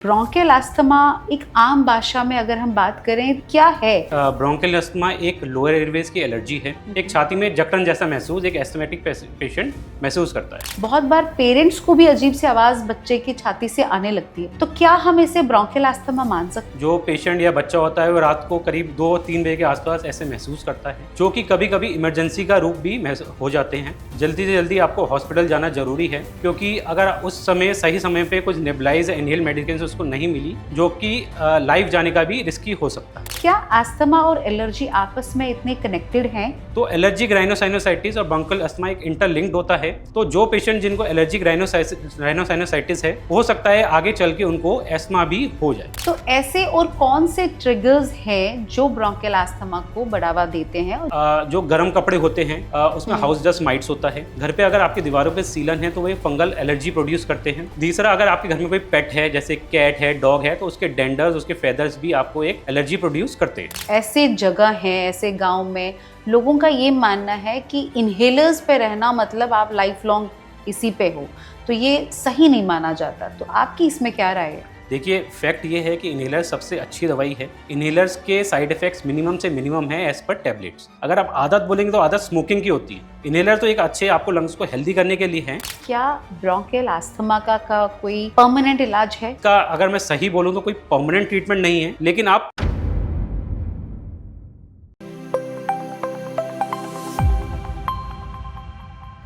Bronchial asthma एक आम भाषा में अगर हम बात करें क्या है? ब्रोंकियल अस्थमा एक लोअर एयरवेज की एलर्जी है। एक छाती में जकड़न जैसा महसूस एक एस्थमेटिक पेशेंट महसूस करता है। बहुत बार पेरेंट्स को भी अजीब सी आवाज बच्चे की छाती से आने लगती है, तो क्या हम इसे ब्रोंकियल अस्थमा मान सकते हैं? जो पेशेंट या बच्चा होता है वो रात को करीब 2-3 बजे के आसपास ऐसे महसूस करता है, जो कि कभी कभी इमरजेंसी का रूप भी हो जाते हैं। जल्दी से जल्दी आपको हॉस्पिटल जाना जरूरी है, क्योंकि अगर उस समय सही समय पे कुछ नेबुलाइज इनहेल मेडिकेशन उसको नहीं मिली, जो कि लाइफ जाने का भी रिस्की हो सकता है। क्या अस्थमा और एलर्जी आपस में इतने कनेक्टेड हैं? तो एलर्जिक राइनोसाइनोसाइटिस और ब्रोंकियल अस्थमा एक इंटरलिंक्ड होता है। तो जो पेशेंट जिनको एलर्जिक राइनोसाइनोसाइटिस है, हो सकता है आगे चल के उनको अस्थमा भी हो जाए। तो ऐसे और कौन से ट्रिगर्स हैं जो ब्रोंकियल अस्थमा को बढ़ावा देते हैं? जो गर्म कपड़े होते हैं उसमें हाउस डस्ट माइट्स होता है। घर पे अगर आपकी दीवारों पे सीलन है तो वो फंगल एलर्जी प्रोड्यूस करते हैं। तीसरा, अगर आपके घर में कोई पेट है जैसे कैट है, डॉग है, तो उसके डेंडर्स, उसके फेदर्स भी आपको एक एलर्जी प्रोड्यूस करते हैं। ऐसे जगह हैं, ऐसे गांव में लोगों का ये मानना है कि इनहेलर्स पे रहना मतलब आप लाइफ लॉन्ग इसी पे हो, तो ये सही नहीं माना जाता। तो आपकी इसमें क्या राय है? देखिए, फैक्ट ये है कि इनहेलर सबसे अच्छी दवाई है। इनहेलर्स के साइड इफेक्ट्स मिनिमम से मिनिमम है एज पर टैबलेट्स। अगर आप आदत बोलेंगे तो आदत स्मोकिंग की होती है। इनहेलर तो एक अच्छे आपको लंग्स को हेल्दी करने के लिए है। क्या ब्रोंकियल अस्थमा का कोई परमानेंट इलाज है? का अगर मैं सही बोलूँ तो कोई परमानेंट ट्रीटमेंट नहीं है, लेकिन आप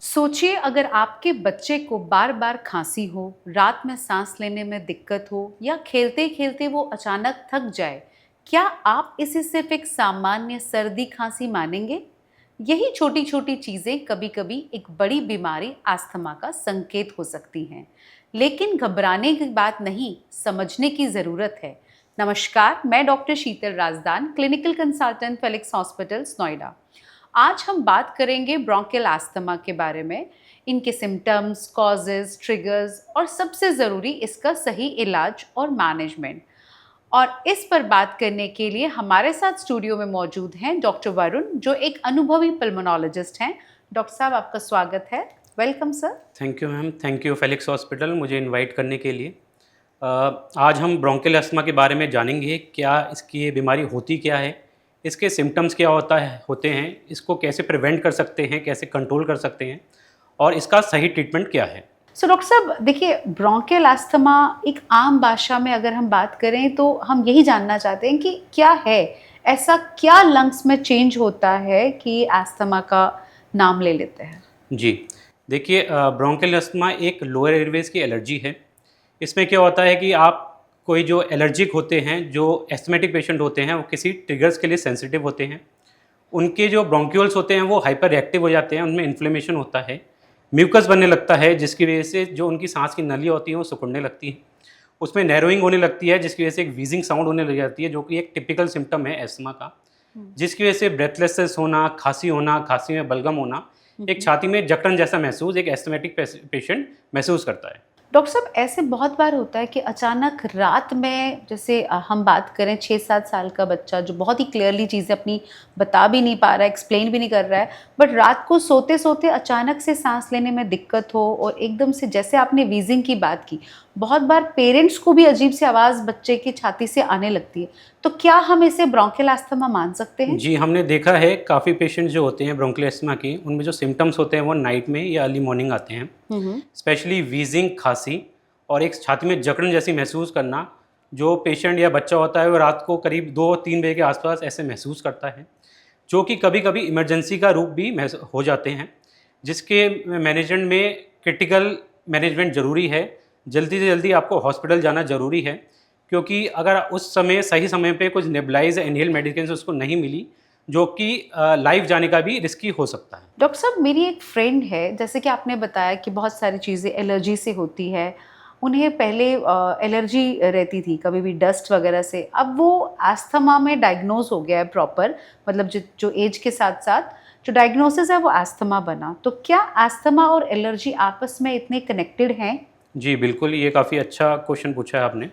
सोचिए, अगर आपके बच्चे को बार बार खांसी हो, रात में सांस लेने में दिक्कत हो या खेलते खेलते वो अचानक थक जाए, क्या आप इसे सिर्फ एक सामान्य सर्दी खांसी मानेंगे? यही छोटी छोटी चीज़ें कभी कभी एक बड़ी बीमारी अस्थमा का संकेत हो सकती हैं। लेकिन घबराने की बात नहीं, समझने की ज़रूरत है। नमस्कार, मैं doctor Sheetal Razdan, clinical consultant Felix hospitals, Noida. आज हम बात करेंगे ब्रोंकियल अस्थमा के बारे में, इनके सिम्टम्स, कॉजेज, ट्रिगर्स और सबसे ज़रूरी इसका सही इलाज और मैनेजमेंट। और इस पर बात करने के लिए हमारे साथ स्टूडियो में मौजूद हैं डॉक्टर वरुण, जो एक अनुभवी पल्मोनोलॉजिस्ट हैं। डॉक्टर साहब, आपका स्वागत है। Welcome sir. Thank you ma'am, thank you Felix hospital मुझे इनवाइट करने के लिए। आज हम ब्रोंकियल अस्थमा के बारे में जानेंगे, क्या इसकी ये बीमारी होती क्या है, इसके सिम्टम्स क्या होते हैं, इसको कैसे प्रिवेंट कर सकते हैं, कैसे कंट्रोल कर सकते हैं, और इसका सही ट्रीटमेंट क्या है। सो डॉक्टर साहब, देखिए, ब्रोंकियल अस्थमा एक आम भाषा में अगर हम बात करें तो हम यही जानना चाहते हैं कि क्या है, ऐसा क्या लंग्स में चेंज होता है कि अस्थमा का नाम ले लेते हैं? जी, देखिए, ब्रोंकियल अस्थमा एक लोअर एयरवेज की एलर्जी है। इसमें क्या होता है कि आप कोई जो एलर्जिक होते हैं, जो एस्थमेटिक पेशेंट होते हैं, वो किसी ट्रिगर्स के लिए सेंसिटिव होते हैं। उनके जो ब्रोंक्यूल्स होते हैं वो हाइपर रिएक्टिव हो जाते हैं, उनमें इन्फ्लेमेशन होता है, म्यूकस बनने लगता है, जिसकी वजह से जो उनकी सांस की नली होती है वो सिकुड़ने लगती है। उसमें नैरोइंग होने लगती है, जिसकी वजह से एक वीजिंग साउंड होने लग जाती है, जो कि एक टिपिकल सिम्टम है एस्थमा का, जिसकी वजह से ब्रेथलेसनेस होना, खांसी में बलगम होना, एक छाती में जकड़न जैसा महसूस एक एस्थमेटिक पेशेंट महसूस करता है। डॉक्टर साहब, ऐसे बहुत बार होता है कि अचानक रात में, जैसे हम बात करें 6-7 साल का बच्चा जो बहुत ही क्लियरली चीज़ें अपनी बता भी नहीं पा रहा है, एक्सप्लेन भी नहीं कर रहा है, बट रात को सोते सोते अचानक से सांस लेने में दिक्कत हो और एकदम से, जैसे आपने वीजिंग की बात की, बहुत बार पेरेंट्स को भी अजीब सी आवाज़ बच्चे की छाती से आने लगती है, तो क्या हम इसे ब्रोंकियल अस्थमा मान सकते हैं? जी, हमने देखा है काफ़ी पेशेंट्स जो होते हैं ब्रोंकियल अस्थमा की, उनमें जो सिम्टम्स होते हैं वो नाइट में या अर्ली मॉर्निंग आते हैं। स्पेशली वीजिंग, खांसी और एक छाती में जकड़न जैसी महसूस करना। जो पेशेंट या बच्चा होता है वो रात को करीब 2-3 बजे के आसपास ऐसे महसूस करता है, जो कि कभी कभी इमरजेंसी का रूप भी हो जाते हैं, जिसके मैनेजमेंट में क्रिटिकल मैनेजमेंट ज़रूरी है। जल्दी से जल्दी आपको हॉस्पिटल जाना ज़रूरी है, क्योंकि अगर उस समय सही समय पे कुछ नेबुलाइज इनहेल मेडिकेशन उसको नहीं मिली, जो कि लाइफ जाने का भी रिस्की हो सकता है। डॉक्टर साहब, मेरी एक फ्रेंड है, जैसे कि आपने बताया कि बहुत सारी चीज़ें एलर्जी से होती है, उन्हें पहले एलर्जी रहती थी कभी भी डस्ट वगैरह से, अब वो अस्थमा में डायग्नोज हो गया है प्रॉपर, मतलब जो एज के साथ साथ जो डायग्नोसिस है वो अस्थमा बना। तो क्या अस्थमा और एलर्जी आपस में इतने कनेक्टेड हैं? जी बिल्कुल, ये काफ़ी अच्छा क्वेश्चन पूछा है आपने।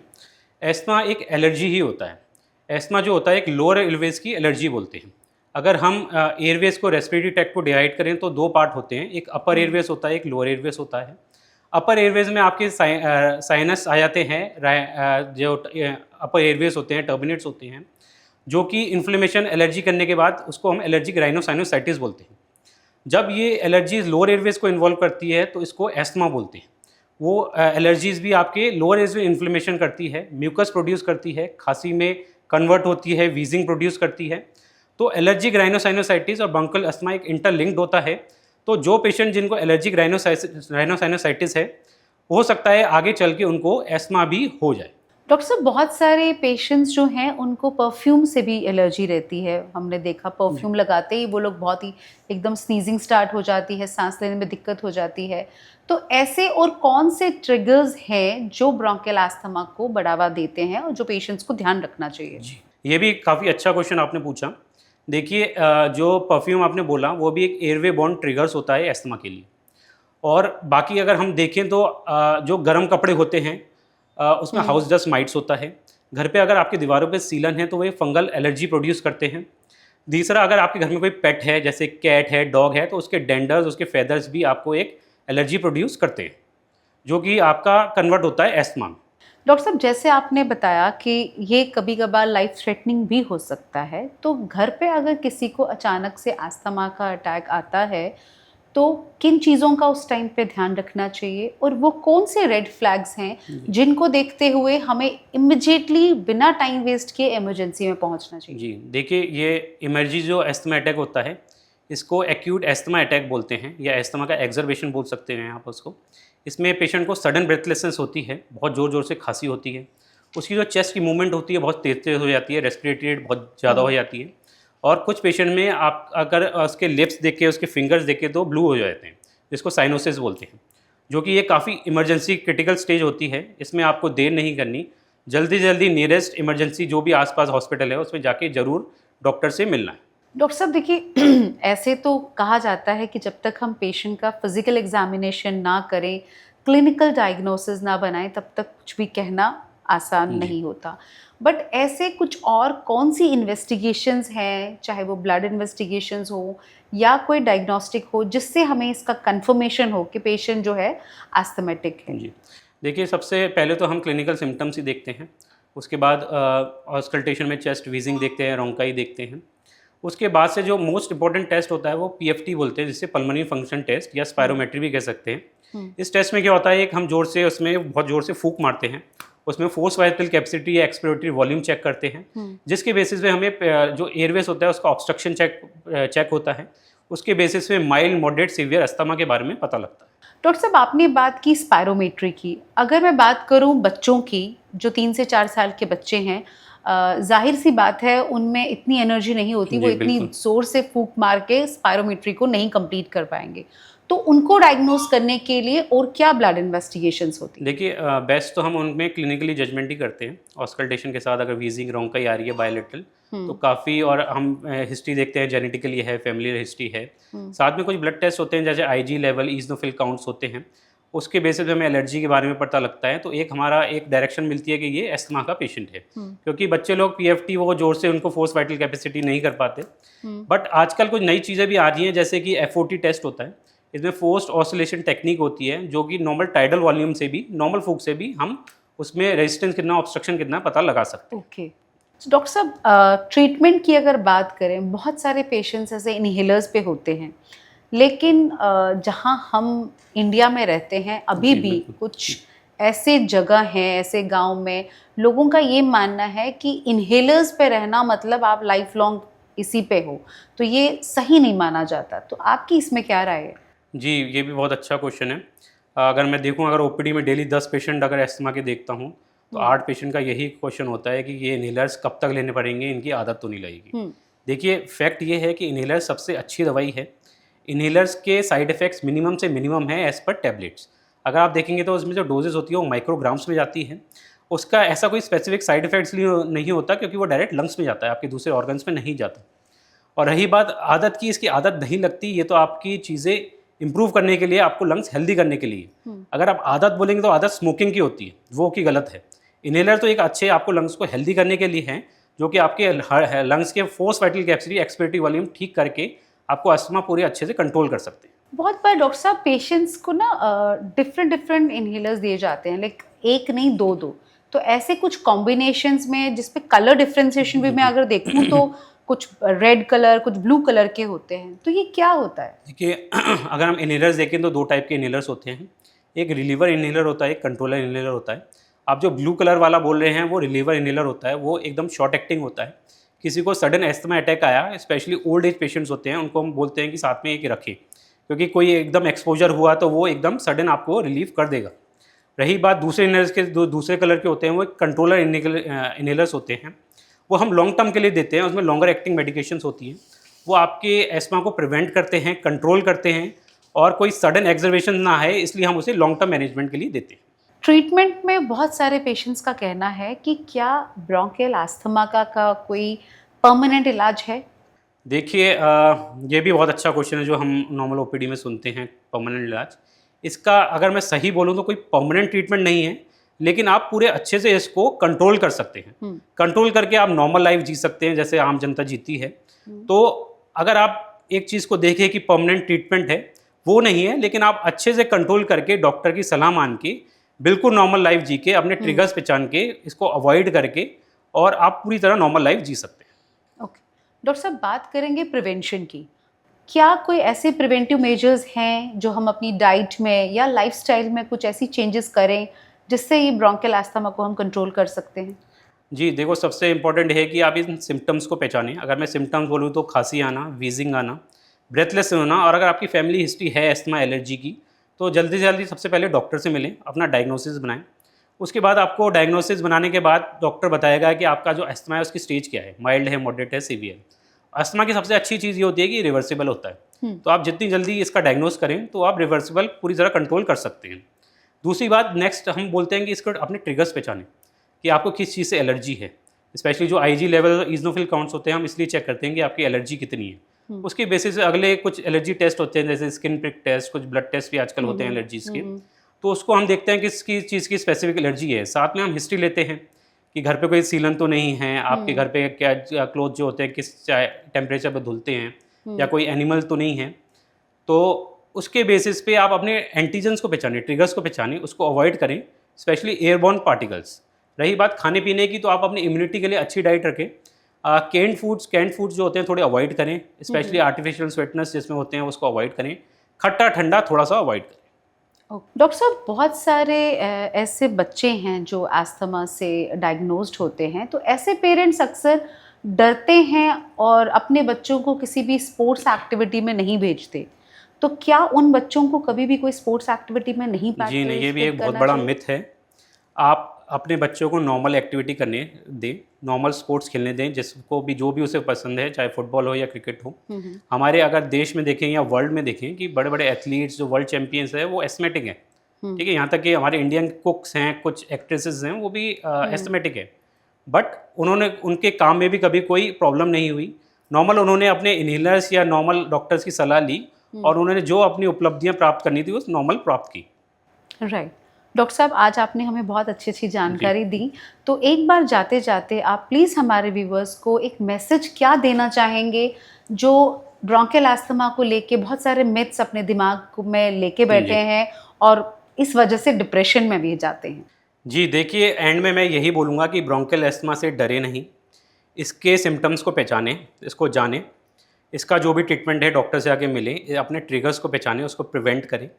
एस्थमा एक एलर्जी ही होता है। एस्थमा जो होता है एक लोअर एयरवेज की एलर्जी बोलते हैं। अगर हम एयरवेज को रेस्पिरेटरी ट्रैक्ट को डिवाइड करें तो दो पार्ट होते हैं, एक अपर एयरवेज होता है, एक लोअर एयरवेज होता है। अपर एयरवेज में आपके साइनस आ जाते हैं, जो अपर एयरवेज होते हैं, टर्बिनेट्स होते हैं, जो कि इन्फ्लेमेशन एलर्जी करने के बाद उसको हम एलर्जिक राइनोसाइनोसाइटिस बोलते हैं। जब ये एलर्जीज लोअर एयरवेज को इन्वॉल्व करती है तो इसको एस्थमा बोलते हैं। वो एलर्जीज भी आपके लोअर एयरवेज में इन्फ्लेमेशन करती है, म्यूकस प्रोड्यूस करती है, खांसी में कन्वर्ट होती है, वीजिंग प्रोड्यूस करती है। तो एलर्जिक राइनोसाइनोसाइटिस और ब्रोंकियल अस्थमा एक इंटरलिंक्ड होता है। तो जो पेशेंट जिनको एलर्जिक राइनोसाइनोसाइटिस है, हो सकता है आगे चल के उनको एस्थमा भी हो जाए। डॉक्टर साहब, बहुत सारे पेशेंट्स जो हैं उनको परफ्यूम से भी एलर्जी रहती है। हमने देखा परफ्यूम लगाते ही वो लोग बहुत ही एकदम स्नीजिंग स्टार्ट हो जाती है, सांस लेने में दिक्कत हो जाती है। तो ऐसे और कौन से ट्रिगर्स हैं जो ब्रोंकियल अस्थमा को बढ़ावा देते हैं और जो पेशेंट्स को ध्यान रखना चाहिए? जी, ये भी काफ़ी अच्छा क्वेश्चन आपने पूछा। देखिए, जो परफ्यूम आपने बोला वो भी एक एयरवे बॉर्न ट्रिगर्स होता है एस्थमा के लिए। और बाकी अगर हम देखें तो जो गर्म कपड़े होते हैं उसमें हाउस डस्ट माइट्स होता है। घर पे अगर आपकी दीवारों पे सीलन है तो वो फंगल एलर्जी प्रोड्यूस करते हैं। तीसरा, अगर आपके घर में कोई पेट है जैसे कैट है, डॉग है, तो उसके डेंडर्स, उसके फेदर्स भी आपको एक एलर्जी प्रोड्यूस करते हैं, जो कि आपका कन्वर्ट होता है एस्थमा में। डॉक्टर साहब, जैसे आपने बताया कि ये कभी कभार लाइफ थ्रेटनिंग भी हो सकता है, तो घर पे अगर किसी को अचानक से अस्थमा का अटैक आता है तो किन चीज़ों का उस टाइम पे ध्यान रखना चाहिए और वो कौन से रेड फ्लैग्स हैं जिनको देखते हुए हमें इमिजिएटली बिना टाइम वेस्ट किए इमरजेंसी में पहुंचना चाहिए? जी, देखिए, ये इमरजी जो एस्थमा अटैक होता है, इसको एक्यूट एस्थमा अटैक बोलते हैं या एस्थमा का एक्जर्बेशन बोल सकते हैं आप उसको। इसमें पेशेंट को सडन ब्रेथलेसनेस होती है, बहुत ज़ोर ज़ोर से खांसी होती है, उसकी जो चेस्ट की मूवमेंट होती है बहुत तेज़ तेज़ हो जाती है, रेस्पिरेटरी रेट बहुत ज़्यादा हो जाती है। और कुछ पेशेंट में आप अगर उसके लिप्स देखें, उसके फिंगर्स देखें तो ब्लू हो जाते हैं, जिसको साइनोसिस बोलते हैं, जो कि ये काफ़ी इमरजेंसी क्रिटिकल स्टेज होती है। इसमें आपको देर नहीं करनी, जल्दी जल्दी नियरेस्ट इमरजेंसी जो भी आसपास हॉस्पिटल है उसमें जाके ज़रूर डॉक्टर से मिलना है। डॉक्टर साहब, देखिए ऐसे तो कहा जाता है कि जब तक हम पेशेंट का फिजिकल एग्जामिनेशन ना करें, क्लिनिकल डायग्नोसिस ना बनाएं, तब तक कुछ भी कहना आसान नहीं होता। बट ऐसे कुछ और कौन सी इन्वेस्टिगेशंस हैं, चाहे वो ब्लड इन्वेस्टिगेशंस हो या कोई डायग्नोस्टिक हो, जिससे हमें इसका कंफर्मेशन हो कि पेशेंट जो है एस्थमेटिक है? जी, देखिए, सबसे पहले तो हम क्लिनिकल सिम्टम्स ही देखते हैं। उसके बाद ऑस्कल्टेशन में चेस्ट वीजिंग देखते हैं, रोंकाई देखते हैं। उसके बाद से जो मोस्ट इंपॉर्टेंट टेस्ट होता है वो पीएफटी बोलते हैं, जिसे पल्मोनरी फंक्शन टेस्ट या स्पायरोमेट्री भी कह सकते हैं। इस टेस्ट में क्या होता है, एक हम जोर से उसमें बहुत ज़ोर से फूंक मारते हैं, उसमें फोर्स वाइटल कैपेसिटी या एक्सपिरेटरी वॉल्यूम चेक करते हैं, जिसके बेसिस पे हमें जो एयरवेज होता है उसका ऑब्स्ट्रक्शन चेक होता है। उसके बेसिस पे माइल्ड, मॉडरेट, सीवियर अस्थमा के बारे में पता लगता है। डॉक्टर साहब, आपने बात की स्पायरोमेट्री की। अगर मैं बात करूं बच्चों की, जो 3 से 4 साल के बच्चे हैं, जाहिर सी बात है उनमें इतनी एनर्जी नहीं होती, वो इतनी जोर से फूंक मार के स्पायरोमेट्री को नहीं कंप्लीट कर पाएंगे। तो उनको डायग्नोस करने के लिए और क्या ब्लड इन्वेस्टिगेशंस होती हैं? देखिए, बेस्ट तो हम उनमें क्लिनिकली जजमेंट ही करते हैं। ऑस्कल्टेशन के साथ अगर वीजिंग, रोंकाई आ रही है बायलेटरल, तो काफ़ी, और हम हिस्ट्री देखते हैं, जेनेटिकली है, फैमिली हिस्ट्री है। साथ में कुछ ब्लड टेस्ट होते हैं जैसे आईजी लेवल, ईजनोफिल काउंट्स होते हैं। उसके बेसिस पे हमें एलर्जी के बारे में पता लगता है, तो एक हमारा एक डायरेक्शन मिलती है कि ये एस्थमा का पेशेंट है। क्योंकि बच्चे लोग पीएफटी वो जोर से उनको फोर्स वाइटल कैपेसिटी नहीं कर पाते। बट आजकल कुछ नई चीज़ें भी आ रही हैं, जैसे कि एफओटी टेस्ट होता है। इसमें फोर्स्ड ऑसिलेशन टेक्निक होती है, जो कि नॉर्मल टाइडल वॉल्यूम से भी, नॉर्मल फूक से भी हम उसमें रेजिस्टेंस कितना, ऑब्स्ट्रक्शन कितना पता लगा सकते हैं। ओके डॉक्टर साहब, ट्रीटमेंट की अगर बात करें, बहुत सारे पेशेंट्स ऐसे इनहेलर्स पे होते हैं, लेकिन जहां हम इंडिया में रहते हैं अभी भी कुछ ऐसे जगह हैं, ऐसे गांव में लोगों का ये मानना है कि इनहेलर्स पे रहना मतलब आप लाइफ लॉन्ग इसी पे हो, तो ये सही नहीं माना जाता। तो आपकी इसमें क्या राय है? जी, ये भी बहुत अच्छा क्वेश्चन है। अगर मैं देखूं, अगर ओपीडी में डेली 10 पेशेंट अगर एस्थमा के देखता हूं, तो 8 पेशेंट का यही क्वेश्चन होता है कि ये इनहेलर्स कब तक लेने पड़ेंगे, इनकी आदत तो नहीं लगेगी। देखिए, फैक्ट ये है कि इनहेलर्स सबसे अच्छी दवाई है। इनहेलर्स के साइड इफ़ेक्ट्स मिनिमम से मिनिमम है एज़ पर टैबलेट्स। अगर आप देखेंगे तो उसमें जो डोजेज़ होती है वो माइक्रोग्राम्स में जाती है। उसका ऐसा कोई स्पेसिफिक साइड इफ़ेक्ट्स नहीं होता, क्योंकि वो डायरेक्ट लंग्स में जाता है, आपके दूसरे ऑर्गन्स में नहीं जाता। और रही बात आदत की, इसकी आदत नहीं लगती, ये तो आपकी चीज़ें इंप्रूव करने के लिए, आपको लंग्स हेल्दी करने के लिए। अगर आप आदत बोलेंगे तो आदत स्मोकिंग की होती है, वो की गलत है। इनहेलर तो एक अच्छे आपको लंग्स को हेल्दी करने के लिए हैं, जो कि आपके लंग्स के force vital capacity, expiratory volume ठीक करके आपको अस्थमा पूरे अच्छे से कंट्रोल कर सकते हैं। बहुत बार डॉक्टर साहब पेशेंट्स को ना डिफरेंट डिफरेंट इनहेलर्स दिए जाते हैं, लाइक एक नहीं दो दो, तो ऐसे कुछ कॉम्बिनेशंस में जिसपे कलर डिफरेंशिएशन भी मैं अगर देखूं तो कुछ रेड कलर कुछ ब्लू कलर के होते हैं, तो ये क्या होता है? देखिए अगर हम इनहेलर्स देखें तो दो टाइप के इनहेलर्स होते हैं। एक रिलीवर इनहेलर होता है, एक कंट्रोलर इनहेलर होता है। आप जो ब्लू कलर वाला बोल रहे हैं वो रिलीवर इनहेलर होता है, वो एकदम शॉर्ट एक्टिंग होता है। किसी को सडन एस्थमा अटैक आया, स्पेशली ओल्ड एज पेशेंट्स होते हैं, उनको हम बोलते हैं कि साथ में एक रखें, क्योंकि कोई एकदम एक्सपोजर हुआ तो वो एकदम सडन आपको रिलीव कर देगा। रही बात दूसरे इनहेलर्स के, दूसरे कलर के होते हैं, वो कंट्रोलर इनहेलर्स होते हैं। वो हम लॉन्ग टर्म के लिए देते हैं, उसमें लॉन्गर एक्टिंग मेडिकेशंस होती हैं। वो आपके एस्मा को प्रिवेंट करते हैं, कंट्रोल करते हैं, और कोई सडन एग्जर्वेशन ना है, इसलिए हम उसे लॉन्ग टर्म मैनेजमेंट के लिए देते हैं। ट्रीटमेंट में बहुत सारे पेशेंट्स का कहना है कि क्या ब्रोंकियल अस्थमा का कोई परमानेंट इलाज है? देखिए ये भी बहुत अच्छा क्वेश्चन है जो हम नॉर्मल ओपीडी में सुनते हैं, परमानेंट इलाज। इसका अगर मैं सही बोलूँ तो कोई परमानेंट ट्रीटमेंट नहीं है, लेकिन आप पूरे अच्छे से इसको कंट्रोल कर सकते हैं। कंट्रोल करके आप नॉर्मल लाइफ जी सकते हैं जैसे आम जनता जीती है। तो अगर आप एक चीज़ को देखें कि परमानेंट ट्रीटमेंट है, वो नहीं है, लेकिन आप अच्छे से कंट्रोल करके डॉक्टर की सलाह मान के बिल्कुल नॉर्मल लाइफ जी के, अपने ट्रिगर्स पहचान के, इसको अवॉइड करके, और आप पूरी तरह नॉर्मल लाइफ जी सकते हैं। ओके डॉक्टर साहब, बात करेंगे प्रिवेंशन की। क्या कोई ऐसे प्रिवेंटिव मेजर्स हैं जो हम अपनी डाइट में या लाइफस्टाइल में कुछ ऐसी चेंजेस करें जिससे ये ब्रोंकियल अस्थमा को हम कंट्रोल कर सकते हैं? जी देखो, सबसे इम्पॉर्टेंट है कि आप इन सिम्टम्स को पहचानें। अगर मैं सिम्टम्स बोलूँ तो खांसी आना, वीजिंग आना, ब्रेथलेस होना, और अगर आपकी फैमिली हिस्ट्री है एस्थमा एलर्जी की, तो जल्दी से जल्दी सबसे पहले डॉक्टर से मिलें, अपना डायग्नोसिस बनाएं। उसके बाद आपको डायग्नोसिस बनाने के बाद डॉक्टर बताएगा कि आपका जो अस्थमा है उसकी स्टेज क्या है, माइल्ड है, मॉडरेट है, सीवियर। अस्थमा की सबसे अच्छी चीज़ ये होती है कि रिवर्सिबल होता है। तो आप जितनी जल्दी इसका डायग्नोस करें तो आप रिवर्सिबल पूरी तरह कंट्रोल कर सकते हैं। दूसरी बात, नेक्स्ट हम बोलते हैं कि इसको अपने ट्रिगर्स पहचानें कि आपको किस चीज़ से एलर्जी है। स्पेशली जो आईजी लेवल, इज़नोफिल काउंट्स होते हैं, हम इसलिए चेक करते हैं कि आपकी एलर्जी कितनी है। उसके बेसिस पे अगले कुछ एलर्जी टेस्ट होते हैं, जैसे स्किन प्रिक टेस्ट, कुछ ब्लड टेस्ट भी आजकल होते हैं एलर्जीज़ के। तो उसको हम देखते हैं कि किसकी चीज़ की स्पेसिफिक एलर्जी है। साथ में हम हिस्ट्री लेते हैं कि घर पे कोई सीलन तो नहीं है, आपके घर पे क्या क्लोथ जो होते हैं किस टेम्परेचर पर धुलते हैं, या कोई एनिमल तो नहीं है। तो उसके बेसिस पे आप अपने एंटीजन्स को पहचानें, ट्रिगर्स को पहचानें, उसको अवॉइड करें, स्पेशली एयरबॉर्न पार्टिकल्स। रही बात खाने पीने की, तो आप अपनी इम्यूनिटी के लिए अच्छी डाइट रखें। कैंड फूड्स जो होते हैं थोड़े अवॉइड करें, स्पेशली आर्टिफिशियल स्वीटनेस जिसमें होते हैं उसको अवॉइड करें। खट्टा ठंडा थोड़ा सा अवॉइड करें। डॉक्टर साहब, बहुत सारे ऐसे बच्चे हैं जो अस्थमा से डायग्नोज्ड होते हैं, तो ऐसे पेरेंट्स अक्सर डरते हैं और अपने बच्चों को किसी भी स्पोर्ट्स एक्टिविटी में नहीं भेजते। तो क्या उन बच्चों को कभी भी कोई स्पोर्ट्स एक्टिविटी में नहीं जी नहीं, ये भी एक बहुत बड़ा मिथ है। आप अपने बच्चों को नॉर्मल एक्टिविटी करने दें, नॉर्मल स्पोर्ट्स खेलने दें, जिसको भी जो भी उसे पसंद है, चाहे फुटबॉल हो या क्रिकेट हो। हमारे अगर देश में देखें या वर्ल्ड में देखें कि बड़े बड़े एथलीट्स जो वर्ल्ड चैंपियंस हैं वो एस्थमेटिक हैं। ठीक है, यहाँ तक कि हमारे इंडियन कुक्स हैं, कुछ एक्ट्रेसेस हैं, वो भी एस्थमेटिक है। बट उनके काम में भी कभी कोई प्रॉब्लम नहीं हुई। नॉर्मल उन्होंने अपने इनहेलर्स या नॉर्मल डॉक्टर्स की सलाह ली, और उन्होंने जो अपनी उपलब्धियाँ प्राप्त करनी थी वो नॉर्मल प्राप्त की। राइट डॉक्टर साहब, आज आपने हमें बहुत अच्छी जानकारी दी। तो एक बार जाते जाते आप प्लीज़ हमारे व्यूवर्स को एक मैसेज क्या देना चाहेंगे जो ब्रोंकियल अस्थमा को लेके बहुत सारे मिथ्स अपने दिमाग में लेके बैठे हैं और इस वजह से डिप्रेशन में भी जाते हैं? जी देखिए, एंड में मैं यही बोलूँगा कि ब्रोंकियल अस्थमा से डरे नहीं, इसके सिम्टम्स को पहचानें, इसको जानें, इसका जो भी ट्रीटमेंट है डॉक्टर से आके मिलें, अपने ट्रिगर्स को पहचानें, उसको प्रिवेंट करें।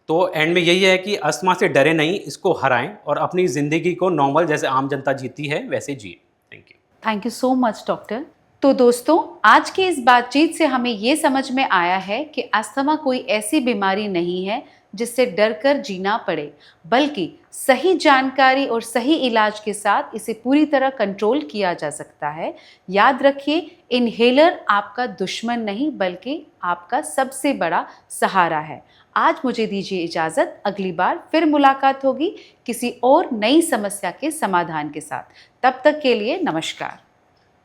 तो एंड में यही है कि अस्थमा से डरे नहीं, इसको हराएं और अपनी ज़िंदगी को नॉर्मल जैसे आम जनता जीती है वैसे जिए। Thank you so much doctor. तो दोस्तों, आज की इस बातचीत से हमें ये समझ में आया है कि अस्थमा कोई ऐसी बीमारी नहीं है जिससे डरकर जीना पड़े, बल्कि सही जानकारी और सही इलाज के साथ इसे पूरी तरह कंट्रोल किया जा सकता है। याद रखिए, इनहेलर आपका दुश्मन नहीं बल्कि आपका सबसे बड़ा सहारा है। आज मुझे दीजिए इजाज़त, अगली बार फिर मुलाकात होगी किसी और नई समस्या के समाधान के साथ। तब तक के लिए नमस्कार।